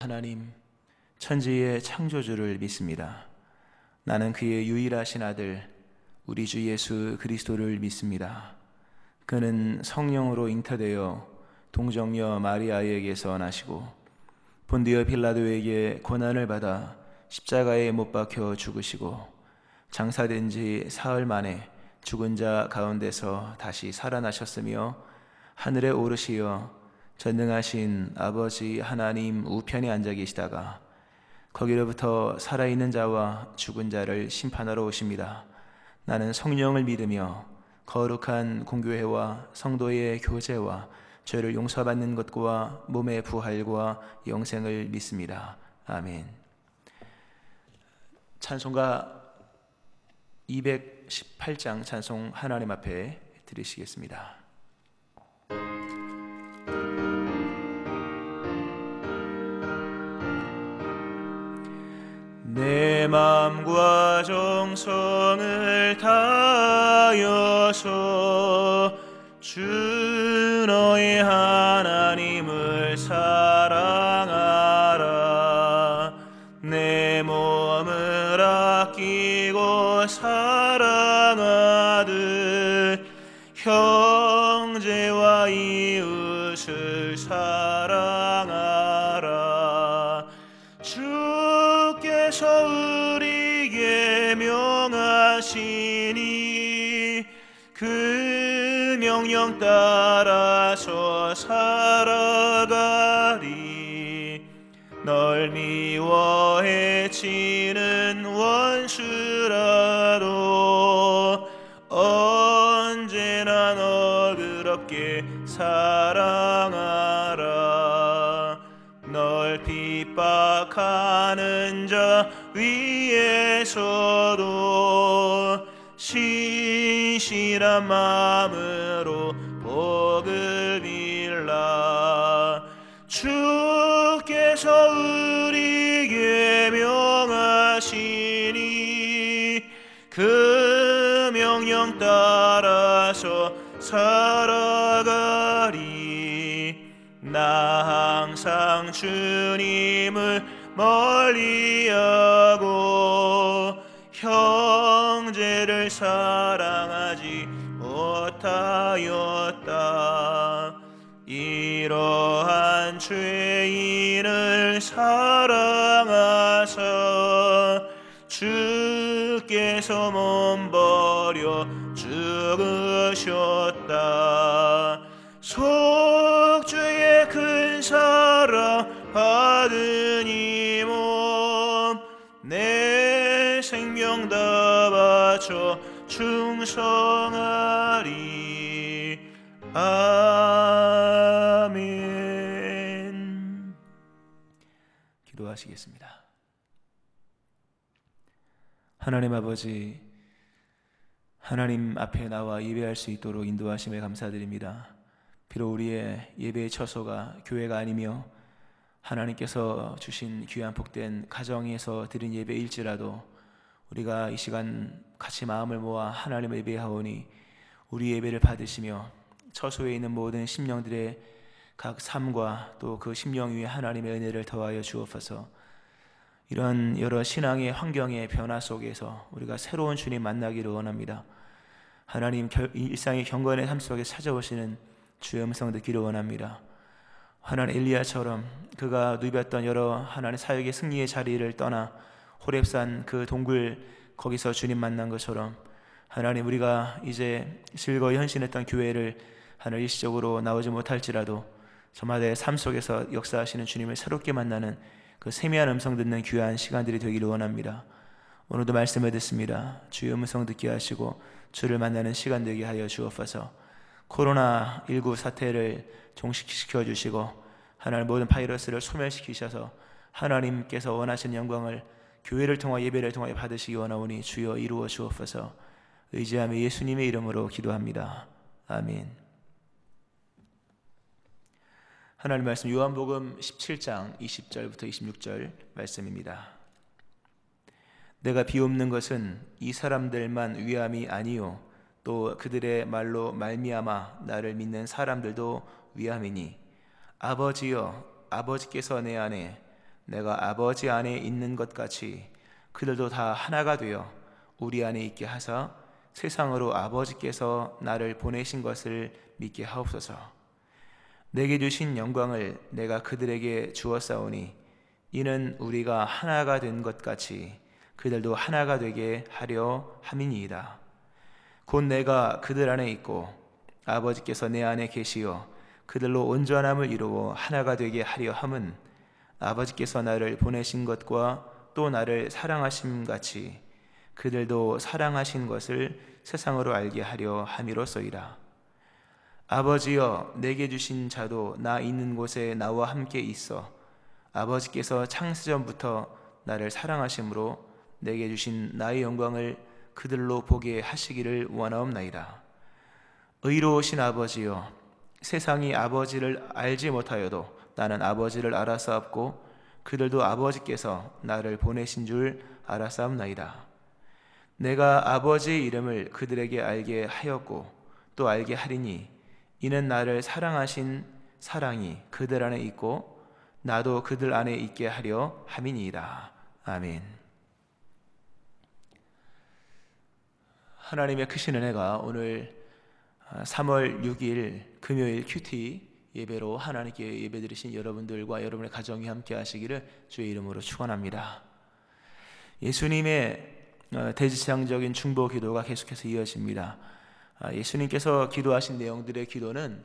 하나님, 천지의 창조주를 믿습니다. 나는 그의 유일하신 아들 우리 주 예수 그리스도를 믿습니다. 그는 성령으로 잉타되어 동정녀 마리아에게서 나시고 본디오 빌라도에게 고난을 받아 십자가에 못 박혀 죽으시고 장사된 지 사흘 만에 죽은 자 가운데서 다시 살아나셨으며 하늘에 오르시어 전능하신 아버지 하나님 우편에 앉아 계시다가 거기로부터 살아있는 자와 죽은 자를 심판하러 오십니다. 나는 성령을 믿으며 거룩한 공교회와 성도의 교제와 죄를 용서받는 것과 몸의 부활과 영생을 믿습니다. 아멘. 찬송가 218장 찬송 하나님 앞에 드리시겠습니다. 내 마음과 정성을 다하여서 주 너의 하나님을 사랑하라. 내 몸을 아끼고 사랑하듯 형제와 이웃을 사랑하라. 주께서 우리에게 명하시니 그 명령 따라서 살아가리. 널 미워 해치는 원수라도 언제나 너그럽게 사랑하라. 널 핍박하는 자 위에서도 신실한 마음으로 복을 빌라. 주께서 우리에게 명하시니 그 명령 따라서 살아가리. 나 항상 주님을 멀리하고 형제를 사랑하지 못하였다. 이러한 죄인을 사랑하사 주께서 몸버려 죽으셨다. 속죄의 큰 사랑 받은 이 몸 내 생명 다 바쳐 충성하리. 아멘. 기도하시겠습니다. 하나님 아버지, 하나님 앞에 나와 예배할 수 있도록 인도하심에 감사드립니다. 비록 우리의 예배의 처소가 교회가 아니며 하나님께서 주신 귀한 복된 가정에서 드린 예배일지라도 우리가 이 시간 같이 마음을 모아 하나님을 예배하오니 우리 예배를 받으시며 처소에 있는 모든 심령들의 각 삶과 또 그 심령 위에 하나님의 은혜를 더하여 주옵소서. 이런 여러 신앙의 환경의 변화 속에서 우리가 새로운 주님 만나기를 원합니다. 하나님 일상의 경건의 삶 속에 찾아오시는 주의 음성 듣기를 원합니다. 하나님 엘리야처럼 그가 누볐던 여러 하나님 사역의 승리의 자리를 떠나 호렙산 그 동굴 거기서 주님 만난 것처럼 하나님 우리가 이제 즐거이 헌신했던 교회를 하나님 일시적으로 나오지 못할지라도 저마다의 삶 속에서 역사하시는 주님을 새롭게 만나는 그 세미한 음성 듣는 귀한 시간들이 되기를 원합니다. 오늘도 말씀을 듣습니다. 주의 음성 듣게 하시고 주를 만나는 시간 되게 하여 주옵소서. 코로나19 사태를 종식시켜 주시고 하나님 모든 바이러스를 소멸시키셔서 하나님께서 원하시는 영광을 교회를 통하 예배를 통하여 받으시기 원하오니 주여 이루어 주옵소서. 의지하며 예수님의 이름으로 기도합니다. 아멘. 하나님 말씀 요한복음 17장 20절부터 26절 말씀입니다. 내가 비옵는 것은 이 사람들만 위함이 아니요 또 그들의 말로 말미암아 나를 믿는 사람들도 위함이니 아버지여 아버지께서 내 안에 내가 아버지 안에 있는 것 같이 그들도 다 하나가 되어 우리 안에 있게 하사 세상으로 아버지께서 나를 보내신 것을 믿게 하옵소서. 내게 주신 영광을 내가 그들에게 주었사오니 이는 우리가 하나가 된 것 같이 그들도 하나가 되게 하려 함이니이다. 곧 내가 그들 안에 있고 아버지께서 내 안에 계시어 그들로 온전함을 이루어 하나가 되게 하려 함은 아버지께서 나를 보내신 것과 또 나를 사랑하심 같이 그들도 사랑하신 것을 세상으로 알게 하려 함이로소이다. 아버지여, 내게 주신 자도 나 있는 곳에 나와 함께 있어 아버지께서 창세전부터 나를 사랑하심으로 내게 주신 나의 영광을 그들로 보게 하시기를 원하옵나이다. 의로우신 아버지여, 세상이 아버지를 알지 못하여도 나는 아버지를 알아사옵고 그들도 아버지께서 나를 보내신 줄 알아사옵나이다. 내가 아버지의 이름을 그들에게 알게 하였고 또 알게 하리니 이는 나를 사랑하신 사랑이 그들 안에 있고 나도 그들 안에 있게 하려 함이니이다. 아멘. 하나님의 크신 은혜가 오늘 3월 6일 금요일 큐티 예배로 하나님께 예배드리신 여러분들과 여러분의 가정이 함께 하시기를 주의 이름으로 축원합니다. 예수님의 대지상적인 중보 기도가 계속해서 이어집니다. 예수님께서 기도하신 내용들의 기도는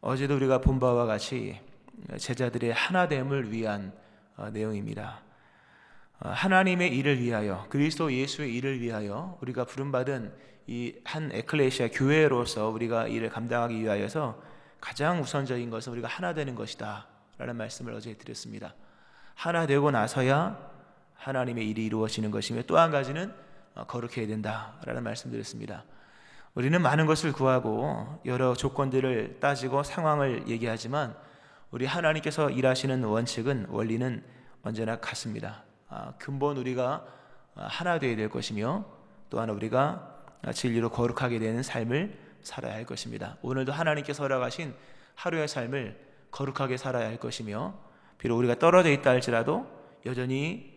어제도 우리가 본 바와 같이 제자들의 하나됨을 위한 내용입니다. 하나님의 일을 위하여, 그리스도 예수의 일을 위하여 우리가 부름받은 이 한 에클레시아 교회로서 우리가 일을 감당하기 위하여서 가장 우선적인 것은 우리가 하나 되는 것이다 라는 말씀을 어제 드렸습니다. 하나 되고 나서야 하나님의 일이 이루어지는 것이며 또 한 가지는 거룩해야 된다 라는 말씀 드렸습니다. 우리는 많은 것을 구하고 여러 조건들을 따지고 상황을 얘기하지만 우리 하나님께서 일하시는 원칙은, 원리는 언제나 같습니다. 근본 우리가 하나 되어야 될 것이며 또 하나 우리가 진리로 거룩하게 되는 삶을 살아야 할 것입니다. 오늘도 하나님께서 허락하신 하루의 삶을 거룩하게 살아야 할 것이며 비록 우리가 떨어져 있다 할지라도 여전히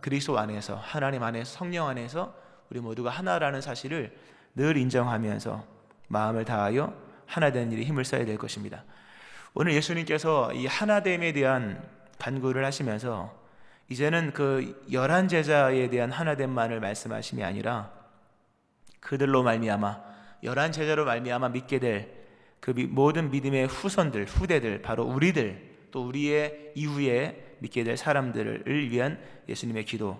그리스도 안에서, 하나님 안에서, 성령 안에서 우리 모두가 하나라는 사실을 늘 인정하면서 마음을 다하여 하나 되는 일에 힘을 써야 될 것입니다. 오늘 예수님께서 이 하나됨에 대한 간구를 하시면서 이제는 그 11 제자에 대한 하나됨만을 말씀하심이 아니라 그들로 말미암아 11 제자로 말미암아 믿게 될 그 모든 믿음의 후손들, 후대들, 바로 우리들, 또 우리의 이후에 믿게 될 사람들을 위한 예수님의 기도,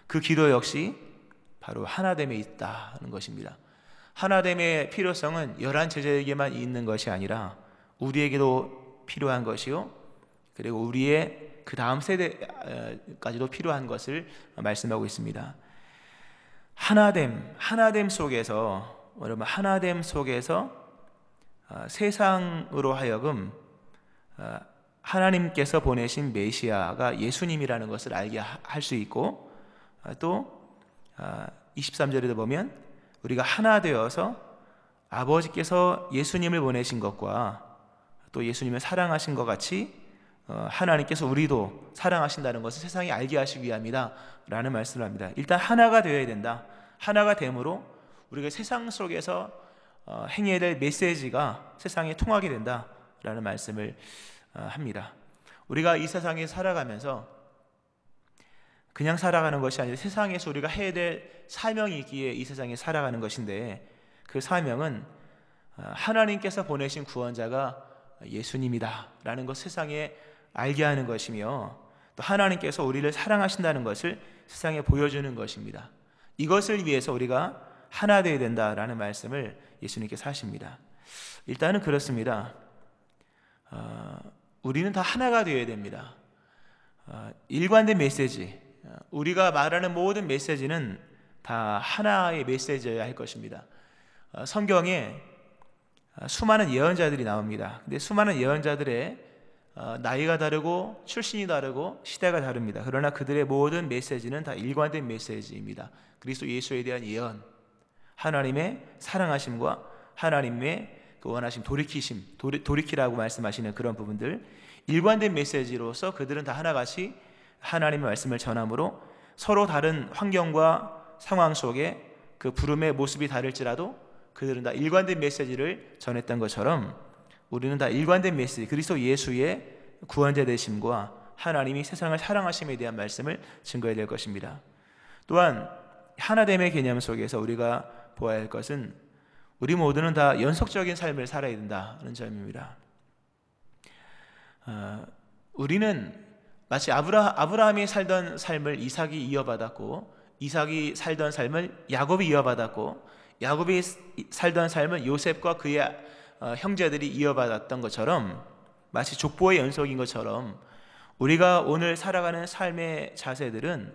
그 기도 역시 바로 하나됨에 있다는 것입니다. 하나됨의 필요성은 11 제자에게만 있는 것이 아니라 우리에게도 필요한 것이요, 그리고 우리의 그 다음 세대까지도 필요한 것을 말씀하고 있습니다. 하나됨 속에서, 여러분, 하나됨 속에서 세상으로 하여금 하나님께서 보내신 메시아가 예수님이라는 것을 알게 할 수 있고, 또 23절에도 보면 우리가 하나 되어서 아버지께서 예수님을 보내신 것과 또 예수님을 사랑하신 것 같이 하나님께서 우리도 사랑하신다는 것을 세상이 알게 하시기 위함이다 라는 말씀을 합니다. 일단 하나가 되어야 된다. 하나가 됨으로 우리가 세상 속에서 행해야 될 메시지가 세상에 통하게 된다 라는 말씀을 합니다. 우리가 이 세상에 살아가면서 그냥 살아가는 것이 아니라 세상에서 우리가 해야 될 사명이 있기에 이 세상에 살아가는 것인데, 그 사명은 하나님께서 보내신 구원자가 예수님이다 라는 것 세상에 알게 하는 것이며, 또 하나님께서 우리를 사랑하신다는 것을 세상에 보여주는 것입니다. 이것을 위해서 우리가 하나 되어야 된다라는 말씀을 예수님께서 하십니다. 일단은 그렇습니다. 우리는 다 하나가 되어야 됩니다. 일관된 메시지, 우리가 말하는 모든 메시지는 다 하나의 메시지여야 할 것입니다. 성경에 수많은 예언자들이 나옵니다. 근데 수많은 예언자들의 나이가 다르고 출신이 다르고 시대가 다릅니다. 그러나 그들의 모든 메시지는 다 일관된 메시지입니다. 그리스도 예수에 대한 예언, 하나님의 사랑하심과 하나님의 그 원하심, 돌이키라고 말씀하시는 그런 부분들, 일관된 메시지로서 그들은 다 하나같이 하나님의 말씀을 전함으로 서로 다른 환경과 상황 속에 그 부름의 모습이 다를지라도 그들은 다 일관된 메시지를 전했던 것처럼 우리는 다 일관된 메시지, 그리스도 예수의 구원자 되심과 하나님이 세상을 사랑하심에 대한 말씀을 증거해야 될 것입니다. 또한 하나됨의 개념 속에서 우리가 보아야 할 것은 우리 모두는 다 연속적인 삶을 살아야 된다는 점입니다. 우리는 마치 아브라함이 살던 삶을 이삭이 이어받았고, 이삭이 살던 삶을 야곱이 이어받았고, 야곱이 살던 삶을 요셉과 그의 형제들이 이어받았던 것처럼, 마치 족보의 연속인 것처럼 우리가 오늘 살아가는 삶의 자세들은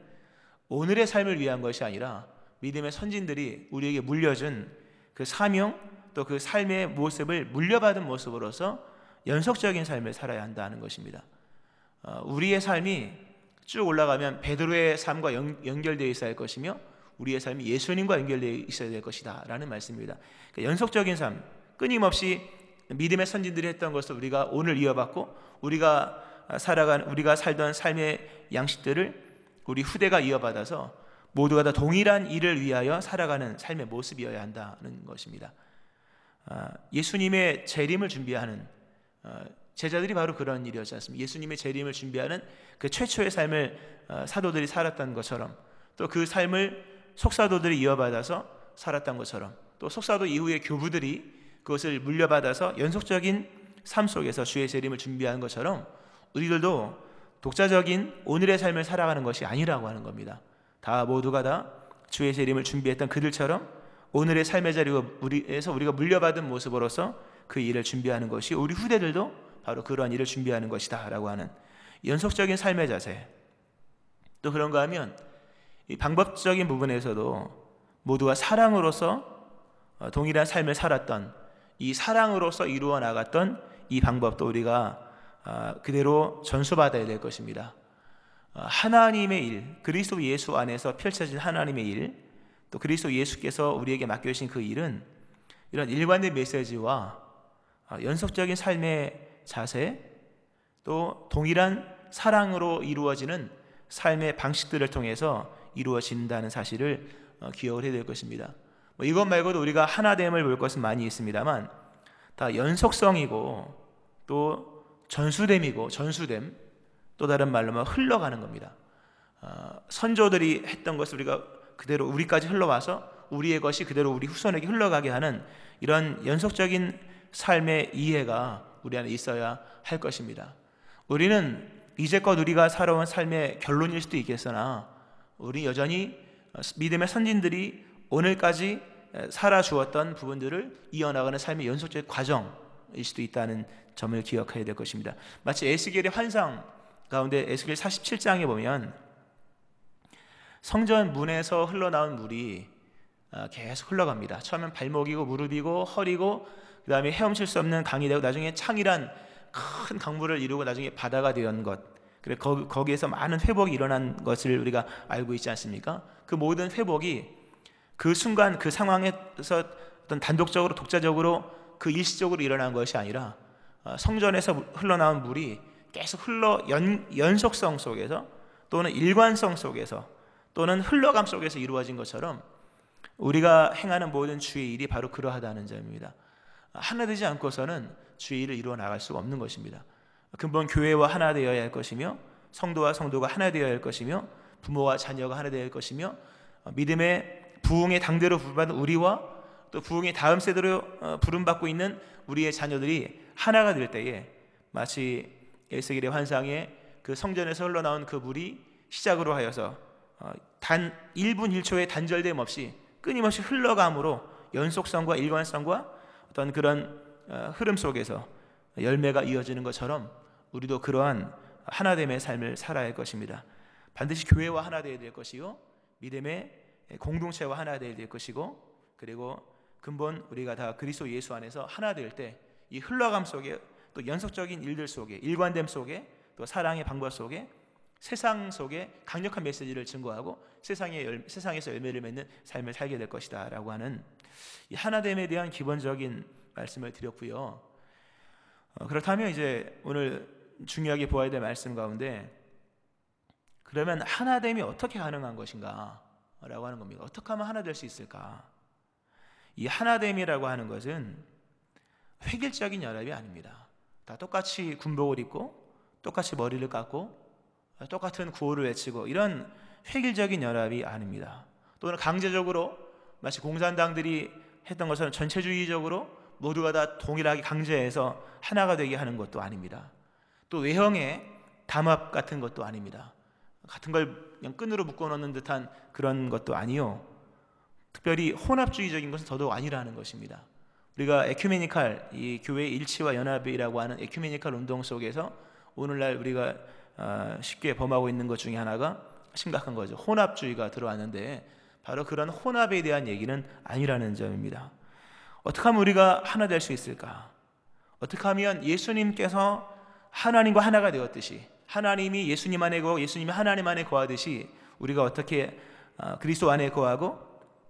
오늘의 삶을 위한 것이 아니라 믿음의 선진들이 우리에게 물려준 그 사명, 또 그 삶의 모습을 물려받은 모습으로서 연속적인 삶을 살아야 한다는 것입니다. 우리의 삶이 쭉 올라가면 베드로의 삶과 연결되어 있어야 할 것이며 우리의 삶이 예수님과 연결되어 있어야 될 것이다 라는 말씀입니다. 그러니까 연속적인 삶, 끊임없이 믿음의 선진들이 했던 것을 우리가 오늘 이어받고 우리가 살던 삶의 양식들을 우리 후대가 이어받아서 모두가 다 동일한 일을 위하여 살아가는 삶의 모습이어야 한다는 것입니다. 예수님의 재림을 준비하는 제자들이 바로 그런 일이었지 않습니까? 예수님의 재림을 준비하는 그 최초의 삶을 사도들이 살았던 것처럼, 또 그 삶을 속사도들이 이어받아서 살았던 것처럼, 또 속사도 이후의 교부들이 그것을 물려받아서 연속적인 삶 속에서 주의 재림을 준비하는 것처럼 우리들도 독자적인 오늘의 삶을 살아가는 것이 아니라고 하는 겁니다. 모두가 다 주의 재림을 준비했던 그들처럼 오늘의 삶의 자리에서 우리가 물려받은 모습으로서 그 일을 준비하는 것이 우리 후대들도 바로 그러한 일을 준비하는 것이다 라고 하는 연속적인 삶의 자세. 또 그런가 하면 이 방법적인 부분에서도 모두가 사랑으로서 동일한 삶을 살았던, 이 사랑으로서 이루어 나갔던 이 방법도 우리가 그대로 전수받아야 될 것입니다. 하나님의 일, 그리스도 예수 안에서 펼쳐진 하나님의 일, 또 그리스도 예수께서 우리에게 맡겨주신 그 일은 이런 일관된 메시지와 연속적인 삶의 자세, 또 동일한 사랑으로 이루어지는 삶의 방식들을 통해서 이루어진다는 사실을 기억을 해야 될 것입니다. 이것 말고도 우리가 하나됨을 볼 것은 많이 있습니다만 다 연속성이고 또 전수됨이고, 전수됨, 또 다른 말로 흘러가는 겁니다. 선조들이 했던 것을 우리가 그대로 우리까지 흘러와서 우리의 것이 그대로 우리 후손에게 흘러가게 하는 이런 연속적인 삶의 이해가 우리 안에 있어야 할 것입니다. 우리는 이제껏 우리가 살아온 삶의 결론일 수도 있겠으나 우리 여전히 믿음의 선진들이 오늘까지 살아주었던 부분들을 이어나가는 삶의 연속적 과정일 수도 있다는 점을 기억해야 될 것입니다. 마치 에스겔의 환상 가운데 에스겔 47장에 보면 성전 문에서 흘러나온 물이 계속 흘러갑니다. 처음엔 발목이고 무릎이고 허리고 그 다음에 헤엄칠 수 없는 강이 되고 나중에 창이란 큰 강물을 이루고 나중에 바다가 된 것, 그리고 거기에서 많은 회복이 일어난 것을 우리가 알고 있지 않습니까? 그 모든 회복이 그 순간 그 상황에서 어떤 단독적으로 독자적으로 그 일시적으로 일어난 것이 아니라 성전에서 흘러나온 물이 계속 연속성 속에서 또는 일관성 속에서 또는 흘러감 속에서 이루어진 것처럼 우리가 행하는 모든 주의 일이 바로 그러하다는 점입니다. 하나 되지 않고서는 주의 일을 이루어 나갈 수가 없는 것입니다. 근본 교회와 하나 되어야 할 것이며 성도와 성도가 하나 되어야 할 것이며 부모와 자녀가 하나 되어야 할 것이며 믿음의 부흥의 당대로 부름받은 우리와 또 부흥의 다음 세대로 부름받고 있는 우리의 자녀들이 하나가 될 때에 마치 에스겔의 환상에 그 성전에서 흘러나온 그 물이 시작으로 하여서 단 1분 1초의 단절됨 없이 끊임없이 흘러감으로 연속성과 일관성과 어떤 그런 흐름 속에서 열매가 이어지는 것처럼 우리도 그러한 하나됨의 삶을 살아야 할 것입니다. 반드시 교회와 하나 되어야 될 것이요, 믿음의 공동체와 하나 되어야 될 것이고, 그리고 근본 우리가 다 그리스도 예수 안에서 하나 될 때 이 흘러감 속에 또 연속적인 일들 속에 일관됨 속에 또 사랑의 방법 속에 세상 속에 강력한 메시지를 증거하고 세상에서 열매를 맺는 삶을 살게 될 것이다 라고 하는 이 하나됨에 대한 기본적인 말씀을 드렸고요. 그렇다면 이제 오늘 중요하게 보아야 될 말씀 가운데 그러면 하나됨이 어떻게 가능한 것인가? 라고 하는 겁니다. 어떻게 하면 하나 될 수 있을까? 이 하나됨이라고 하는 것은 획일적인 연합이 아닙니다. 다 똑같이 군복을 입고 똑같이 머리를 깎고 똑같은 구호를 외치고 이런 획일적인 연합이 아닙니다. 또는 강제적으로 마치 공산당들이 했던 것처럼 전체주의적으로 모두가 다 동일하게 강제해서 하나가 되게 하는 것도 아닙니다. 또 외형의 담합 같은 것도 아닙니다. 같은 걸 그냥 끈으로 묶어놓는 듯한 그런 것도 아니요, 특별히 혼합주의적인 것은 더더욱 아니라는 것입니다. 우리가 에큐메니칼, 이 교회의 일치와 연합이라고 하는 에큐메니칼 운동 속에서 오늘날 우리가 쉽게 범하고 있는 것 중에 하나가 심각한 거죠. 혼합주의가 들어왔는데 바로 그런 혼합에 대한 얘기는 아니라는 점입니다. 어떻게 하면 우리가 하나 될 수 있을까? 어떻게 하면 예수님께서 하나님과 하나가 되었듯이, 하나님이 예수님 안에 거하고 예수님이 하나님 안에 거하듯이 우리가 어떻게 그리스도 안에 거하고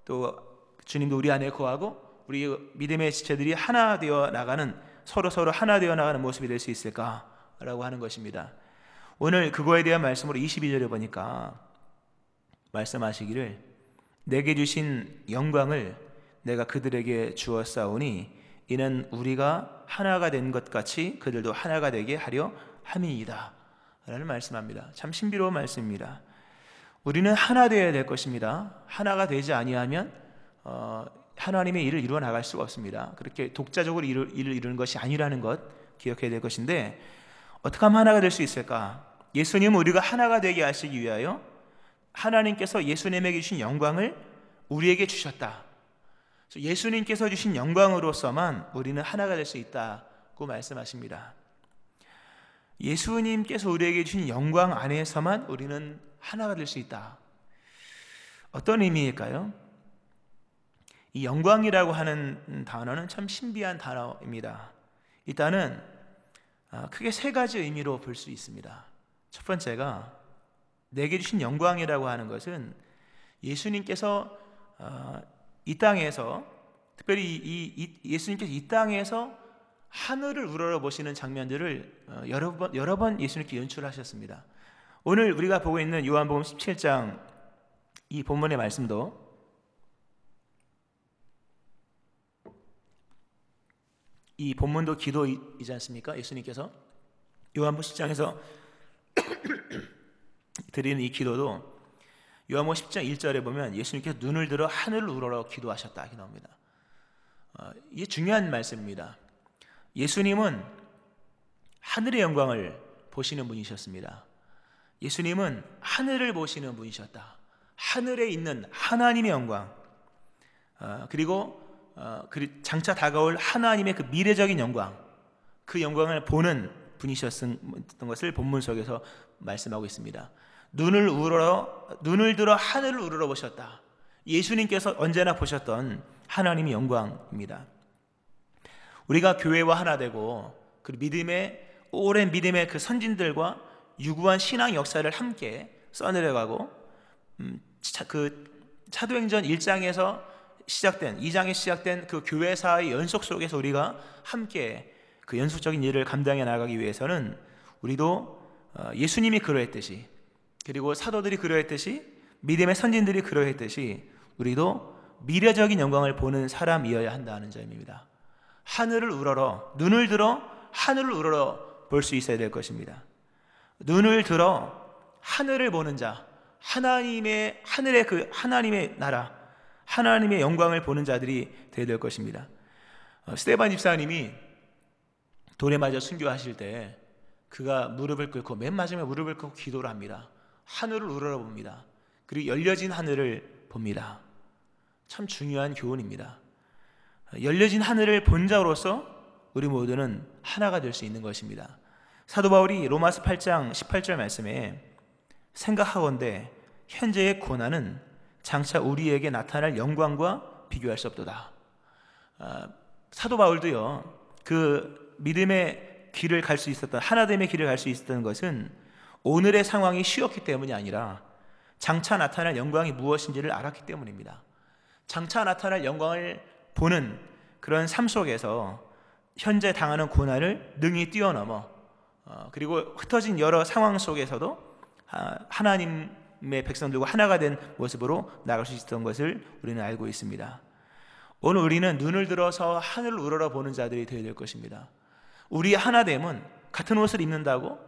또 주님도 우리 안에 거하고 우리 믿음의 지체들이 하나 되어 나가는, 서로 하나 되어 나가는 모습이 될 수 있을까라고 하는 것입니다. 오늘 그거에 대한 말씀으로 22절에 보니까 말씀하시기를 내게 주신 영광을 내가 그들에게 주었사오니 이는 우리가 하나가 된 것 같이 그들도 하나가 되게 하려 함이이다 라는 말씀합니다. 참 신비로운 말씀입니다. 우리는 하나 되어야 될 것입니다. 하나가 되지 아니하면 하나님의 일을 이루어 나갈 수가 없습니다. 그렇게 독자적으로 일을 이루는 것이 아니라는 것 기억해야 될 것인데, 어떻게 하면 하나가 될 수 있을까? 예수님은 우리가 하나가 되게 하시기 위하여 하나님께서 예수님에게 주신 영광을 우리에게 주셨다. 예수님께서 주신 영광으로서만 우리는 하나가 될 수 있다고 말씀하십니다. 예수님께서 우리에게 주신 영광 안에서만 우리는 하나가 될 수 있다. 어떤 의미일까요? 이 영광이라고 하는 단어는 참 신비한 단어입니다. 일단은 크게 세 가지 의미로 볼 수 있습니다. 첫 번째가, 내게 주신 영광이라고 하는 것은 예수님께서 이 땅에서, 특별히 예수님께서 이 땅에서 하늘을 우러러 보시는 장면들을 여러 번 예수님께 연출하셨습니다. 오늘 우리가 보고 있는 요한복음 17장 이 본문의 말씀도 이 본문도 기도이지 않습니까? 예수님께서 요한복음 17장에서 드리는 이 기도도 요한복음 10장 1절에 보면 예수님께서 눈을 들어 하늘을 우러러 기도하셨다 이렇게 나옵니다. 이게 중요한 말씀입니다. 예수님은 하늘의 영광을 보시는 분이셨습니다. 예수님은 하늘을 보시는 분이셨다. 하늘에 있는 하나님의 영광, 그리고 장차 다가올 하나님의 그 미래적인 영광, 그 영광을 보는 분이셨던 것을 본문 속에서 말씀하고 있습니다. 눈을 들어 하늘을 우러러 보셨다. 예수님께서 언제나 보셨던 하나님의 영광입니다. 우리가 교회와 하나 되고 그 오랜 믿음의 그 선진들과 유구한 신앙 역사를 함께 써내려가고 그 사도행전 1장에서 시작된 2장에 시작된 그 교회사의 연속 속에서 우리가 함께 그 연속적인 일을 감당해 나가기 위해서는 우리도 예수님이 그러했듯이, 그리고 사도들이 그러했듯이, 믿음의 선진들이 그러했듯이 우리도 미래적인 영광을 보는 사람이어야 한다는 점입니다. 눈을 들어 하늘을 우러러 볼 수 있어야 될 것입니다. 눈을 들어 하늘을 보는 자, 하나님의 나라, 하나님의 영광을 보는 자들이 되어야 될 것입니다. 스테반 집사님이 돌에 맞아 순교하실 때 그가 무릎을 꿇고, 맨 마지막에 무릎을 꿇고 기도를 합니다. 하늘을 우러러 봅니다. 그리고 열려진 하늘을 봅니다. 참 중요한 교훈입니다. 열려진 하늘을 본 자로서 우리 모두는 하나가 될 수 있는 것입니다. 사도 바울이 로마서 8장 18절 말씀에 생각하건대 현재의 고난은 장차 우리에게 나타날 영광과 비교할 수 없도다. 사도 바울도요, 그 믿음의 길을 갈 수 있었던, 하나됨의 길을 갈 수 있었던 것은 오늘의 상황이 쉬웠기 때문이 아니라 장차 나타날 영광이 무엇인지를 알았기 때문입니다. 장차 나타날 영광을 보는 그런 삶 속에서 현재 당하는 고난을 능히 뛰어넘어, 그리고 흩어진 여러 상황 속에서도 하나님의 백성들과 하나가 된 모습으로 나갈 수 있었던 것을 우리는 알고 있습니다. 오늘 우리는 눈을 들어서 하늘을 우러러 보는 자들이 되어야 될 것입니다. 우리의 하나됨은 같은 옷을 입는다고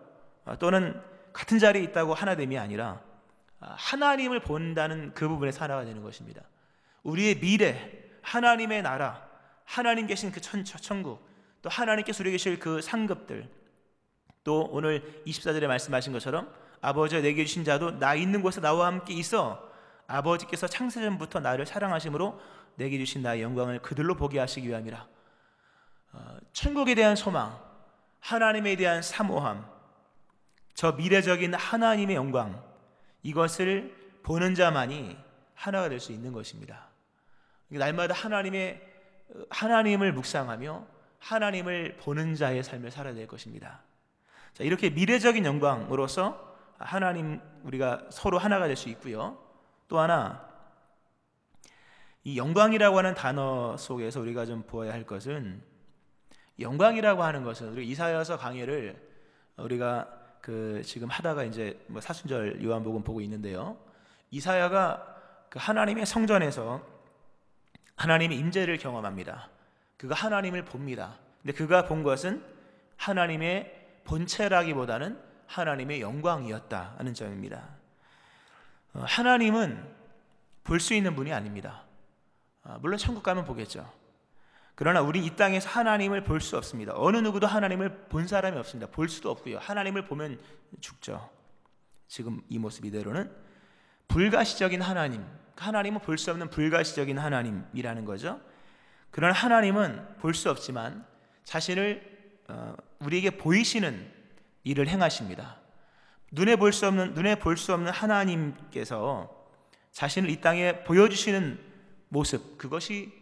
또는 같은 자리에 있다고 하나됨이 아니라 하나님을 본다는 그 부분에서 하나가 되는 것입니다. 우리의 미래, 하나님의 나라, 하나님 계신 그 천국, 또 하나님께서 우리 계실 그 상급들, 또 오늘 24절에 말씀하신 것처럼 아버지가 내게 주신 자도 나 있는 곳에 나와 함께 있어 아버지께서 창세전부터 나를 사랑하심으로 내게 주신 나의 영광을 그들로 보게 하시기 위함이라. 천국에 대한 소망, 하나님에 대한 사모함, 저 미래적인 하나님의 영광, 이것을 보는 자만이 하나가 될 수 있는 것입니다. 날마다 하나님을 묵상하며 하나님을 보는 자의 삶을 살아야 될 것입니다. 자, 이렇게 미래적인 영광으로서 하나님, 우리가 서로 하나가 될 수 있고요. 또 하나, 이 영광이라고 하는 단어 속에서 우리가 좀 보아야 할 것은, 영광이라고 하는 것은 우리 이사야서 강해를 우리가 지금 하다가 이제 사순절 요한복음 보고 있는데요. 이사야가 그 하나님의 성전에서 하나님의 임재를 경험합니다. 그가 하나님을 봅니다. 근데 그가 본 것은 하나님의 본체라기보다는 하나님의 영광이었다 하는 점입니다. 하나님은 볼 수 있는 분이 아닙니다. 물론 천국 가면 보겠죠. 그러나 우리 이 땅에서 하나님을 볼 수 없습니다. 어느 누구도 하나님을 본 사람이 없습니다. 볼 수도 없고요. 하나님을 보면 죽죠. 지금 이 모습 이대로는 불가시적인 하나님, 하나님은 볼 수 없는 불가시적인 하나님이라는 거죠. 그러나 하나님은 볼 수 없지만 자신을 우리에게 보이시는 일을 행하십니다. 눈에 볼 수 없는 하나님께서 자신을 이 땅에 보여주시는 모습, 그것이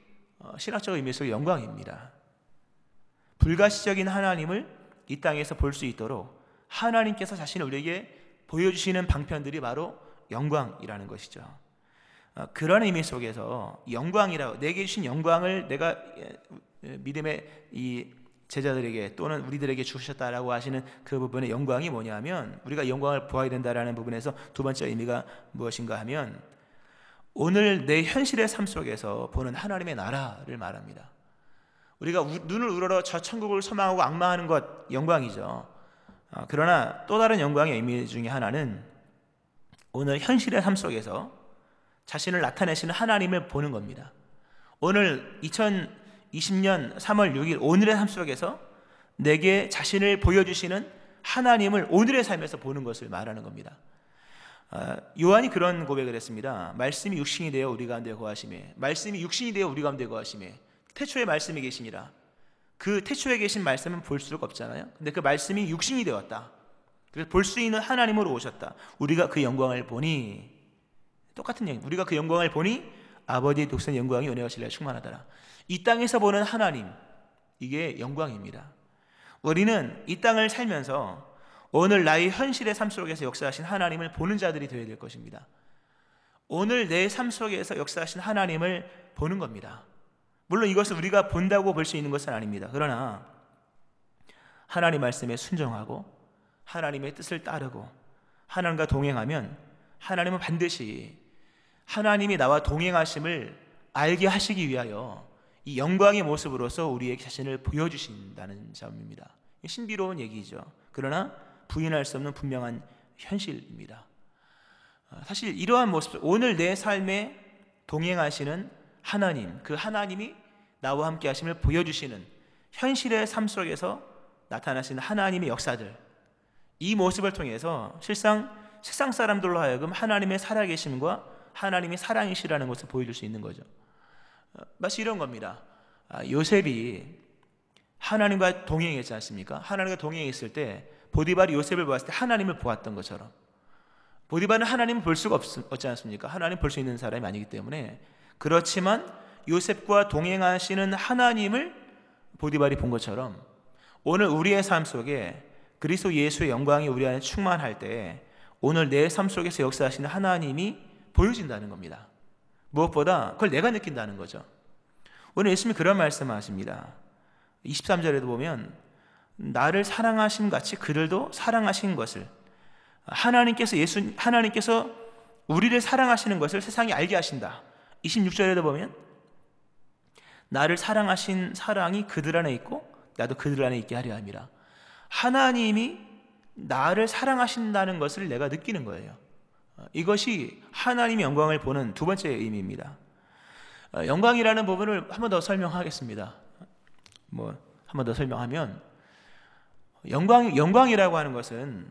신학적 의미에서 영광입니다. 불가시적인 하나님을 이 땅에서 볼 수 있도록 하나님께서 자신을 우리에게 보여주시는 방편들이 바로 영광이라는 것이죠. 그런 의미 속에서 영광이라고, 내게 주신 영광을 내가 믿음의 이 제자들에게 또는 우리들에게 주셨다라고 하시는 그 부분의 영광이 뭐냐면, 우리가 영광을 보아야 된다라는 부분에서 두 번째 의미가 무엇인가 하면, 오늘 내 현실의 삶 속에서 보는 하나님의 나라를 말합니다. 우리가 눈을 우러러 저 천국을 소망하고 앙망하는 것 영광이죠. 그러나 또 다른 영광의 의미 중에 하나는 오늘 현실의 삶 속에서 자신을 나타내시는 하나님을 보는 겁니다. 오늘 2020년 3월 6일 오늘의 삶 속에서 내게 자신을 보여주시는 하나님을 오늘의 삶에서 보는 것을 말하는 겁니다. 요한이 그런 고백을 했습니다. 말씀이 육신이 되어 우리 가운데 거하시매, 말씀이 육신이 되어 우리 가운데 거하시매, 태초에 말씀이 계시니라. 그 태초에 계신 말씀은 볼 수가 없잖아요. 근데 그 말씀이 육신이 되었다. 그래서 볼 수 있는 하나님으로 오셨다. 우리가 그 영광을 보니, 똑같은 얘기, 우리가 그 영광을 보니 아버지의 독생 영광이 은혜와 신뢰가 충만하더라. 이 땅에서 보는 하나님, 이게 영광입니다. 우리는 이 땅을 살면서 오늘 나의 현실의 삶 속에서 역사하신 하나님을 보는 자들이 되어야 될 것입니다. 오늘 내 삶 속에서 역사하신 하나님을 보는 겁니다. 물론 이것을 우리가 본다고 볼 수 있는 것은 아닙니다. 그러나 하나님 말씀에 순종하고 하나님의 뜻을 따르고 하나님과 동행하면 하나님은 반드시 하나님이 나와 동행하심을 알게 하시기 위하여 이 영광의 모습으로서 우리의 자신을 보여주신다는 점입니다. 신비로운 얘기죠. 그러나 부인할 수 없는 분명한 현실입니다. 사실 이러한 모습, 오늘 내 삶에 동행하시는 하나님, 그 하나님이 나와 함께 하심을 보여주시는 현실의 삶 속에서 나타나시는 하나님의 역사들, 이 모습을 통해서 실상 세상 사람들로 하여금 하나님의 살아계심과 하나님의 사랑이시라는 것을 보여줄 수 있는 거죠. 마치 이런 겁니다. 요셉이 하나님과 동행했지 않습니까? 하나님과 동행했을 때 보디발이 요셉을 보았을 때 하나님을 보았던 것처럼, 보디발은 하나님을 볼 수가 없지 않습니까? 하나님 볼 수 있는 사람이 아니기 때문에. 그렇지만 요셉과 동행하시는 하나님을 보디발이 본 것처럼 오늘 우리의 삶 속에 그리스도 예수의 영광이 우리 안에 충만할 때 오늘 내 삶 속에서 역사하시는 하나님이 보여진다는 겁니다. 무엇보다 그걸 내가 느낀다는 거죠. 오늘 예수님이 그런 말씀하십니다. 23절에도 보면 나를 사랑하심 같이 그들도 사랑하신 것을, 하나님께서 우리를 사랑하시는 것을 세상이 알게 하신다. 26절에도 보면 나를 사랑하신 사랑이 그들 안에 있고 나도 그들 안에 있게 하려 함이라. 하나님이 나를 사랑하신다는 것을 내가 느끼는 거예요. 이것이 하나님의 영광을 보는 두 번째 의미입니다. 영광이라는 부분을 한 번 더 설명하겠습니다. 한 번 더 설명하면 영광이라고 하는 것은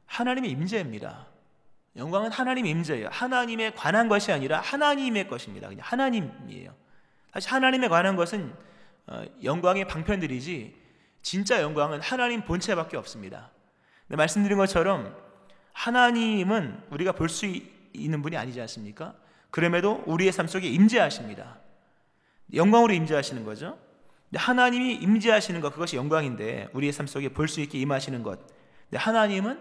하나님의 임재입니다. 영광은 하나님의 임재예요. 하나님에 관한 것이 아니라 하나님의 것입니다. 그냥 하나님이에요. 사실 하나님에 관한 것은 영광의 방편들이지 진짜 영광은 하나님 본체밖에 없습니다. 근데 말씀드린 것처럼 하나님은 우리가 볼 수 있는 분이 아니지 않습니까? 그럼에도 우리의 삶 속에 임재하십니다. 영광으로 임재하시는 거죠. 근데 하나님이 임재하시는 것, 그것이 영광인데 우리의 삶 속에 볼 수 있게 임하시는 것. 근데 하나님은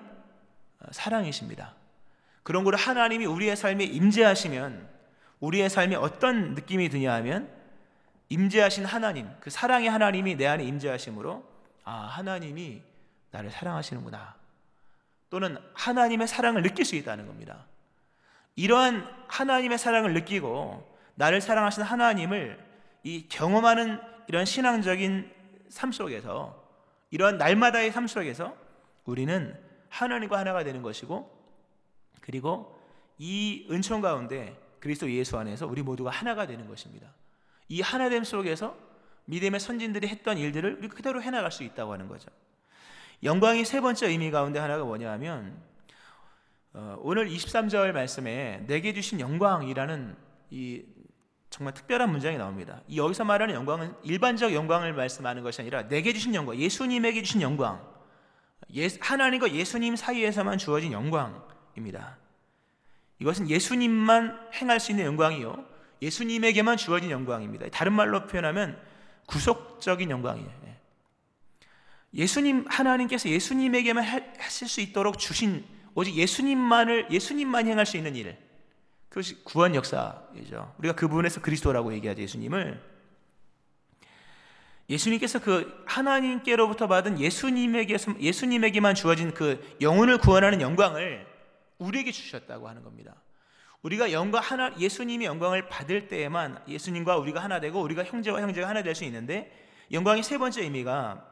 사랑이십니다. 그런 거로 하나님이 우리의 삶에 임재하시면 우리의 삶에 어떤 느낌이 드냐 하면 임재하신 하나님, 그 사랑의 하나님이 내 안에 임재하심으로 하나님이 나를 사랑하시는구나, 또는 하나님의 사랑을 느낄 수 있다는 겁니다. 이러한 하나님의 사랑을 느끼고 나를 사랑하신 하나님을 경험하는 이런 신앙적인 삶 속에서, 이러한 날마다의 삶 속에서 우리는 하나님과 하나가 되는 것이고, 그리고 이 은총 가운데 그리스도 예수 안에서 우리 모두가 하나가 되는 것입니다. 이 하나됨 속에서 믿음의 선진들이 했던 일들을 우리 그대로 해나갈 수 있다고 하는 거죠. 영광의 세 번째 의미 가운데 하나가 뭐냐 하면 오늘 23절 말씀에 내게 주신 영광이라는 이 정말 특별한 문장이 나옵니다. 여기서 말하는 영광은 일반적 영광을 말씀하는 것이 아니라 내게 주신 영광, 예수님에게 주신 영광, 하나님과 예수님 사이에서만 주어진 영광입니다. 이것은 예수님만 행할 수 있는 영광이요, 예수님에게만 주어진 영광입니다. 다른 말로 표현하면 구속적인 영광이에요. 하나님께서 예수님에게만 하실 수 있도록 주신, 오직 예수님만 행할 수 있는 일, 그것이 구원 역사이죠. 우리가 그 부분에서 그리스도라고 얘기하죠. 예수님께서 그 하나님께로부터 받은 예수님에게만 주어진 그 영혼을 구원하는 영광을 우리에게 주셨다고 하는 겁니다. 우리가 예수님의 영광을 받을 때에만 예수님과 우리가 하나 되고 우리가 형제와 형제가 하나 될 수 있는데, 영광의 세 번째 의미가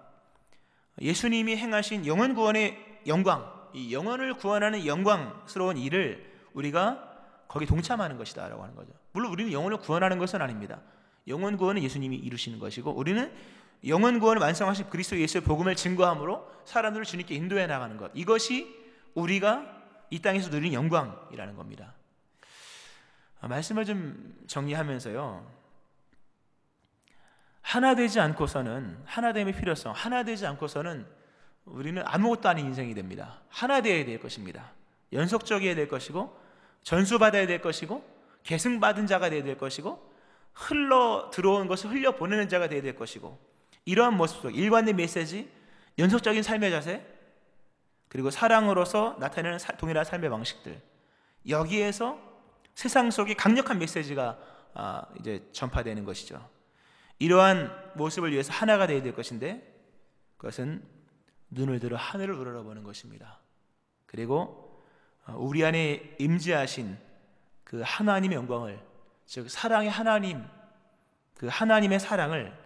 예수님이 행하신 영혼 구원의 영광, 이 영혼을 구원하는 영광스러운 일을 우리가 거기 동참하는 것이다라고 하는 거죠. 물론 우리는 영혼을 구원하는 것은 아닙니다. 영혼 구원은 예수님이 이루시는 것이고, 우리는 영혼 구원을 완성하신 그리스도 예수의 복음을 증거함으로 사람들을 주님께 인도해 나가는 것, 이것이 우리가 이 땅에서 누리는 영광이라는 겁니다. 말씀을 좀 정리하면서요, 하나되지 않고서는, 하나됨의 필요성, 하나되지 않고서는 우리는 아무것도 아닌 인생이 됩니다. 하나되어야 될 것입니다. 연속적이어야 될 것이고, 전수받아야 될 것이고, 계승받은 자가 되어야 될 것이고, 흘러 들어온 것을 흘려보내는 자가 되어야 될 것이고, 이러한 모습 속 일관된 메시지, 연속적인 삶의 자세, 그리고 사랑으로서 나타내는 동일한 삶의 방식들, 여기에서 세상 속에 강력한 메시지가 이제 전파되는 것이죠. 이러한 모습을 위해서 하나가 되어야 될 것인데, 그것은 눈을 들어 하늘을 우러러보는 것입니다. 그리고 우리 안에 임재하신 그 하나님의 영광을, 즉 사랑의 하나님, 그 하나님의 사랑을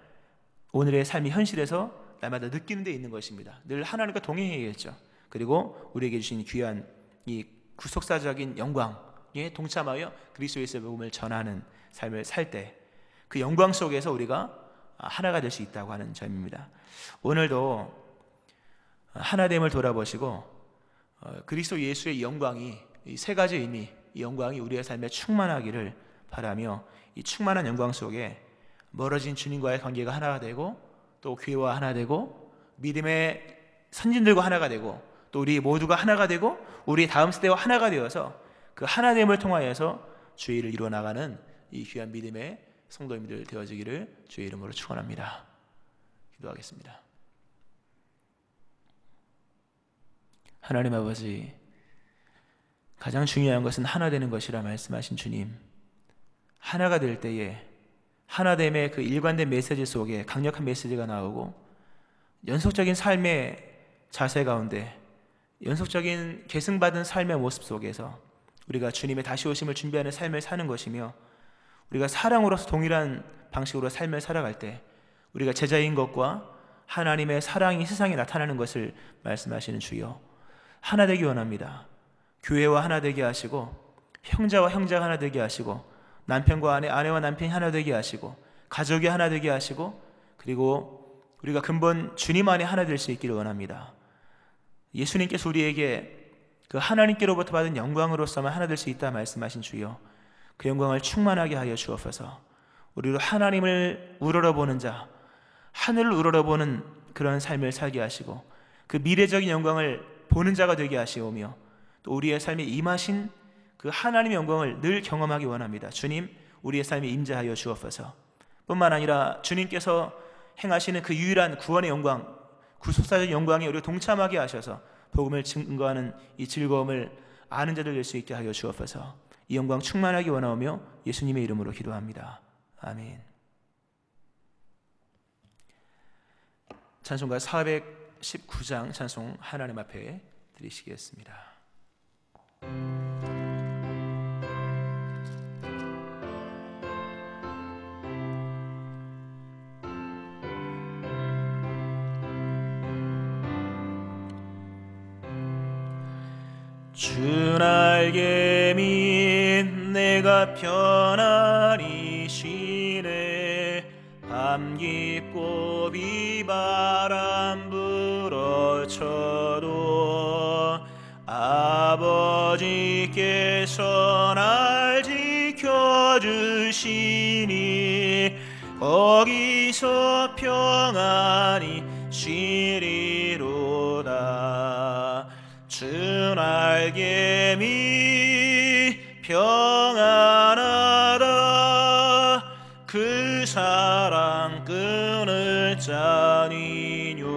오늘의 삶의 현실에서 날마다 느끼는 데 있는 것입니다. 늘 하나님과 동행해야겠죠. 그리고 우리에게 주신 귀한 이 구속사적인 영광에 동참하여 그리스도 예수의 복음을 전하는 삶을 살 때 그 영광 속에서 우리가 하나가 될 수 있다고 하는 점입니다. 오늘도 하나됨을 돌아보시고 그리스도 예수의 영광이, 이 세 가지 의미, 이 영광이 우리의 삶에 충만하기를 바라며, 이 충만한 영광 속에 멀어진 주님과의 관계가 하나가 되고, 또 교회와 하나 되고, 믿음의 선진들과 하나가 되고, 또 우리 모두가 하나가 되고, 우리 다음 세대와 하나가 되어서 그 하나됨을 통하여서 주의 일을 이루어나가는 이 귀한 믿음의 성도님들 되어지기를 주의 이름으로 축원합니다. 기도하겠습니다. 하나님 아버지, 가장 중요한 것은 하나 되는 것이라 말씀하신 주님, 하나가 될 때에 하나됨의 그 일관된 메시지 속에 강력한 메시지가 나오고, 연속적인 삶의 자세 가운데 연속적인 계승받은 삶의 모습 속에서 우리가 주님의 다시 오심을 준비하는 삶을 사는 것이며, 우리가 사랑으로서 동일한 방식으로 삶을 살아갈 때 우리가 제자인 것과 하나님의 사랑이 세상에 나타나는 것을 말씀하시는 주여, 하나 되기 원합니다. 교회와 하나 되게 하시고, 형제와 형제가 하나 되게 하시고, 남편과 아내와 남편이 하나 되게 하시고, 가족이 하나 되게 하시고, 그리고 우리가 근본 주님 안에 하나 될 수 있기를 원합니다. 예수님께서 우리에게 그 하나님께로부터 받은 영광으로서만 하나 될 수 있다 말씀하신 주여, 그 영광을 충만하게 하여 주옵소서. 우리로 하나님을 우러러보는 자, 하늘을 우러러보는 그런 삶을 살게 하시고, 그 미래적인 영광을 보는 자가 되게 하시오며, 또 우리의 삶에 임하신 그 하나님의 영광을 늘 경험하기 원합니다. 주님, 우리의 삶에 임재하여 주옵소서. 뿐만 아니라 주님께서 행하시는 그 유일한 구원의 영광, 구속사적 영광에 우리가 동참하게 하셔서 복음을 증거하는 이 즐거움을 아는 자들 될 수 있게 하여 주옵소서. 이 영광 충만하기 원하오며 예수님의 이름으로 기도합니다. 아멘. 찬송가 419장 찬송 하나님 앞에 드리시겠습니다. 주 날개 밑 내가 편안히 쉬네. 밤 깊고 비바람 불어쳐도 아버지께서 날 지켜주시니 거기서 평안히 쉬리로다. 주 날개 밑 평안하다. 그 사랑 끊을 자니뇨.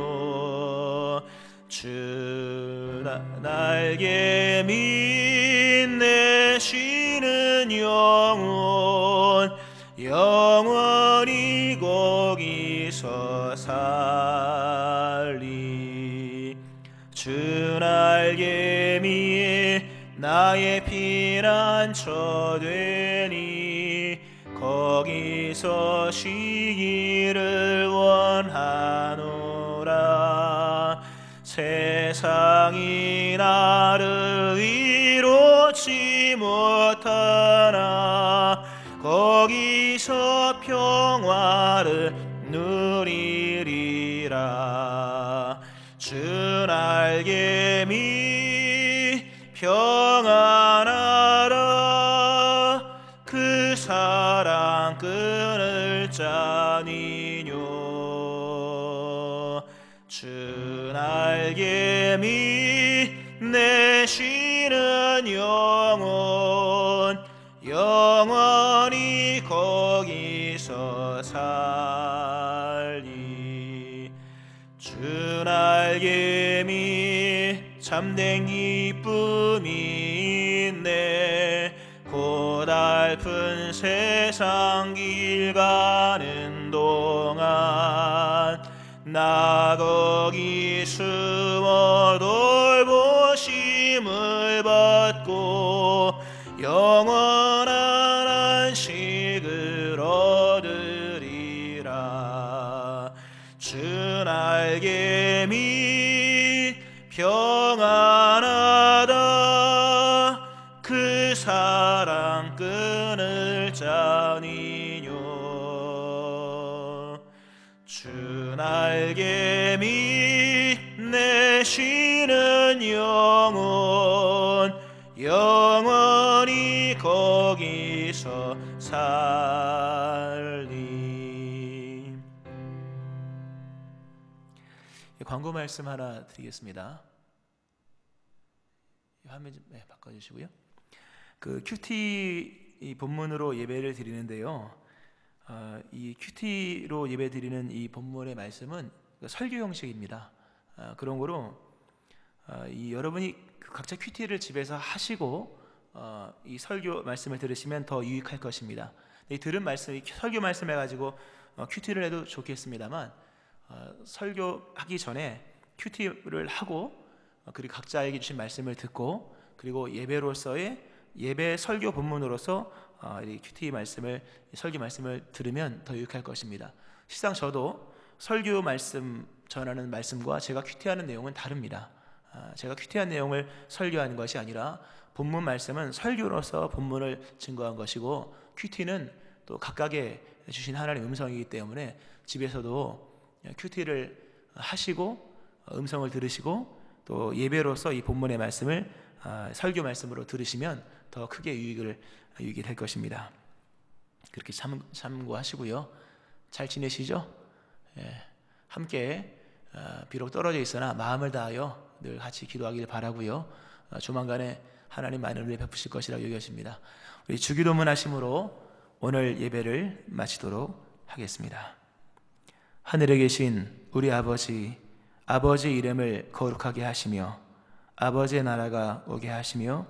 주 날개 밑 내 쉬는 영혼 영원히 거기서 살리. 주 날개 밑 나의 피난처 되니 거기서 쉬기를 원하노라. 세상이 나를 이롭지 못하나 거기서 평화를 누리리라. 주 날개 밑 평안하라. 그 사랑 끊을 자니뇨. 주 날개 밑 내 쉬는 영혼 영원히 거기서 살리. 주 날개 밑 참된 기쁨이 있네. 고달픈 세상 길 가는 동안 나 거기 숨어 돌보심을 받고 영원한 안식을 얻으리라. 주 날개 밑 평안하다. 그 사랑 끊을 자니뇨. 주 날개 밑 내 쉬는 영혼 영원히 거기서 살리. 광고 말씀 하나 드리겠습니다. 화면 좀 바꿔주시고요. 그 큐티 이 본문으로 예배를 드리는데요. 이 큐티로 예배 드리는 이 본문의 말씀은 설교 형식입니다. 그런 거로 이 여러분이 각자 큐티를 집에서 하시고 이 설교 말씀을 들으시면 더 유익할 것입니다. 이 들은 말씀, 설교 말씀 해가지고 큐티를 해도 좋겠습니다만 설교하기 전에 큐티를 하고 그리고 각자에게 주신 말씀을 듣고, 그리고 예배로서의 예배 설교 본문으로서 이 큐티 말씀을, 설교 말씀을 들으면 더 유익할 것입니다. 실상 저도 설교 말씀 전하는 말씀과 제가 큐티하는 내용은 다릅니다. 제가 큐티한 내용을 설교하는 것이 아니라 본문 말씀은 설교로서 본문을 증거한 것이고, 큐티는 또 각각의 주신 하나님의 음성이기 때문에 집에서도 큐티를 하시고 음성을 들으시고 또 예배로서 이 본문의 말씀을 설교 말씀으로 들으시면 더 크게 유익이 될 것입니다. 그렇게 참고하시고요. 잘 지내시죠? 함께 비록 떨어져 있으나 마음을 다하여 늘 같이 기도하길 바라고요. 조만간에 하나님 많은 은혜 베푸실 것이라고 여겨집니다. 우리 주기도문 하심으로 오늘 예배를 마치도록 하겠습니다. 하늘에 계신 우리 아버지, 아버지 이름을 거룩하게 하시며 아버지의 나라가 오게 하시며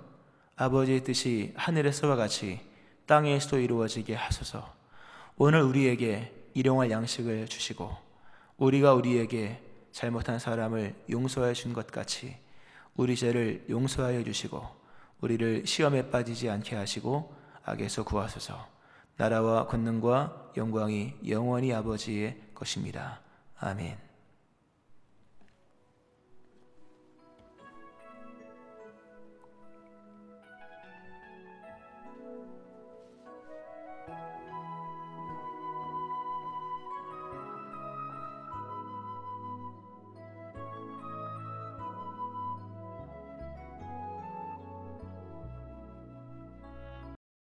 아버지의 뜻이 하늘에서와 같이 땅에서도 이루어지게 하소서. 오늘 우리에게 일용할 양식을 주시고 우리가 우리에게 잘못한 사람을 용서해 준 것 같이 우리 죄를 용서하여 주시고 우리를 시험에 빠지지 않게 하시고 악에서 구하소서. 나라와 권능과 영광이 영원히 아버지의 것입니다. 아멘.